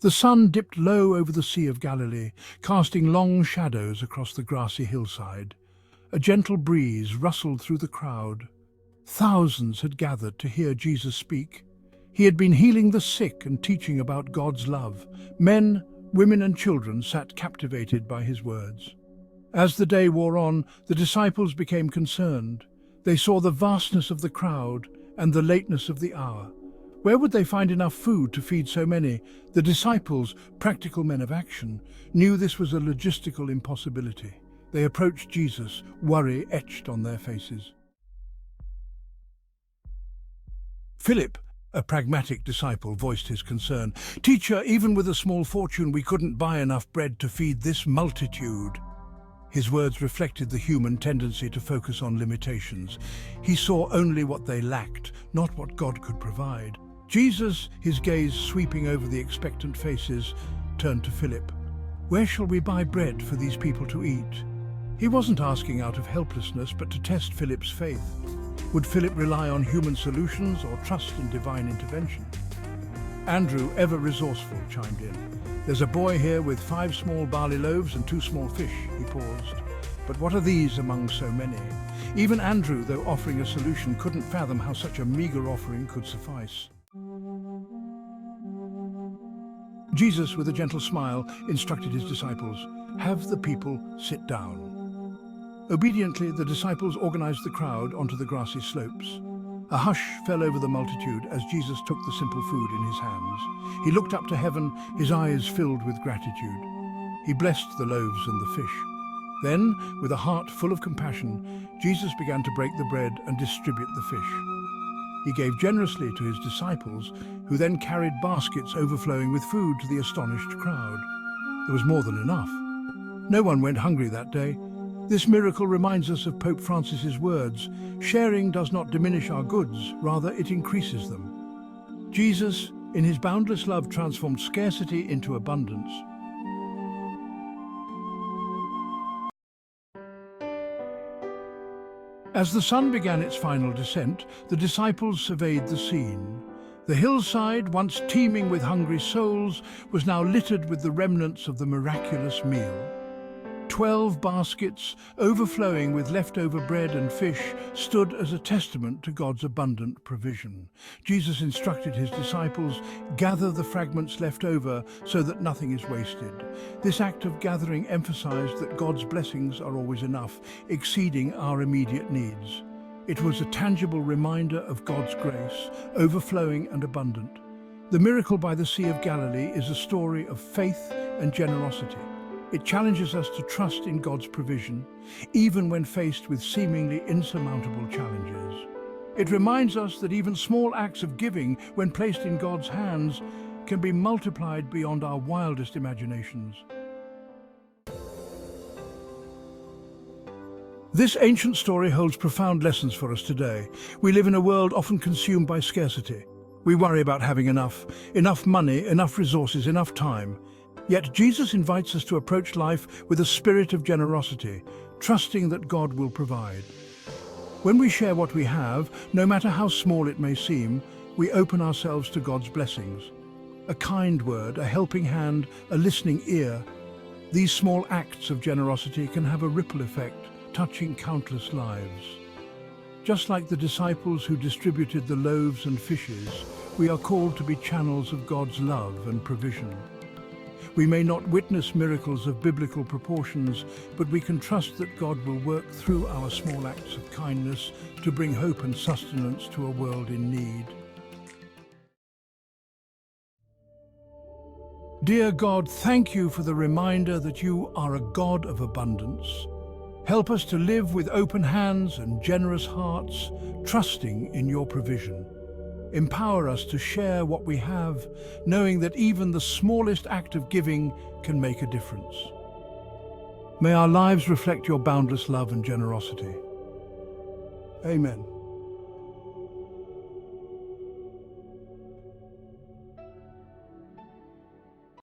The sun dipped low over the Sea of Galilee, casting long shadows across the grassy hillside. A gentle breeze rustled through the crowd. Thousands had gathered to hear Jesus speak. He had been healing the sick and teaching about God's love. Men, women and children sat captivated by his words. As the day wore on, the disciples became concerned. They saw the vastness of the crowd and the lateness of the hour. Where would they find enough food to feed so many? The disciples, practical men of action, knew this was a logistical impossibility. They approached Jesus, worry etched on their faces. Philip, a pragmatic disciple, voiced his concern. "Teacher, even with a small fortune, we couldn't buy enough bread to feed this multitude." His words reflected the human tendency to focus on limitations. He saw only what they lacked, not what God could provide. Jesus, his gaze sweeping over the expectant faces, turned to Philip. "Where shall we buy bread for these people to eat?" He wasn't asking out of helplessness, but to test Philip's faith. Would Philip rely on human solutions or trust in divine intervention? Andrew, ever resourceful, chimed in. "There's a boy here with 5 small barley loaves and 2 small fish," he paused. "But what are these among so many?" Even Andrew, though offering a solution, couldn't fathom how such a meager offering could suffice. Jesus, with a gentle smile, instructed his disciples, "Have the people sit down." Obediently, the disciples organized the crowd onto the grassy slopes. A hush fell over the multitude as Jesus took the simple food in his hands. He looked up to heaven, his eyes filled with gratitude. He blessed the loaves and the fish. Then, with a heart full of compassion, Jesus began to break the bread and distribute the fish. He gave generously to his disciples, who then carried baskets overflowing with food to the astonished crowd. There was more than enough. No one went hungry that day. This miracle reminds us of Pope Francis's words, "Sharing does not diminish our goods, rather it increases them." Jesus, in his boundless love, transformed scarcity into abundance. As the sun began its final descent, the disciples surveyed the scene. The hillside, once teeming with hungry souls, was now littered with the remnants of the miraculous meal. 12 baskets, overflowing with leftover bread and fish, stood as a testament to God's abundant provision. Jesus instructed his disciples, "Gather the fragments left over so that nothing is wasted." This act of gathering emphasized that God's blessings are always enough, exceeding our immediate needs. It was a tangible reminder of God's grace, overflowing and abundant. The miracle by the Sea of Galilee is a story of faith and generosity. It challenges us to trust in God's provision, even when faced with seemingly insurmountable challenges. It reminds us that even small acts of giving, when placed in God's hands, can be multiplied beyond our wildest imaginations. This ancient story holds profound lessons for us today. We live in a world often consumed by scarcity. We worry about having enough money, enough resources, enough time. Yet Jesus invites us to approach life with a spirit of generosity, trusting that God will provide. When we share what we have, no matter how small it may seem, we open ourselves to God's blessings. A kind word, a helping hand, a listening ear. These small acts of generosity can have a ripple effect, touching countless lives. Just like the disciples who distributed the loaves and fishes, we are called to be channels of God's love and provision. We may not witness miracles of biblical proportions, but we can trust that God will work through our small acts of kindness to bring hope and sustenance to a world in need. Dear God, thank you for the reminder that you are a God of abundance. Help us to live with open hands and generous hearts, trusting in your provision. Empower us to share what we have, knowing that even the smallest act of giving can make a difference. May our lives reflect your boundless love and generosity. Amen.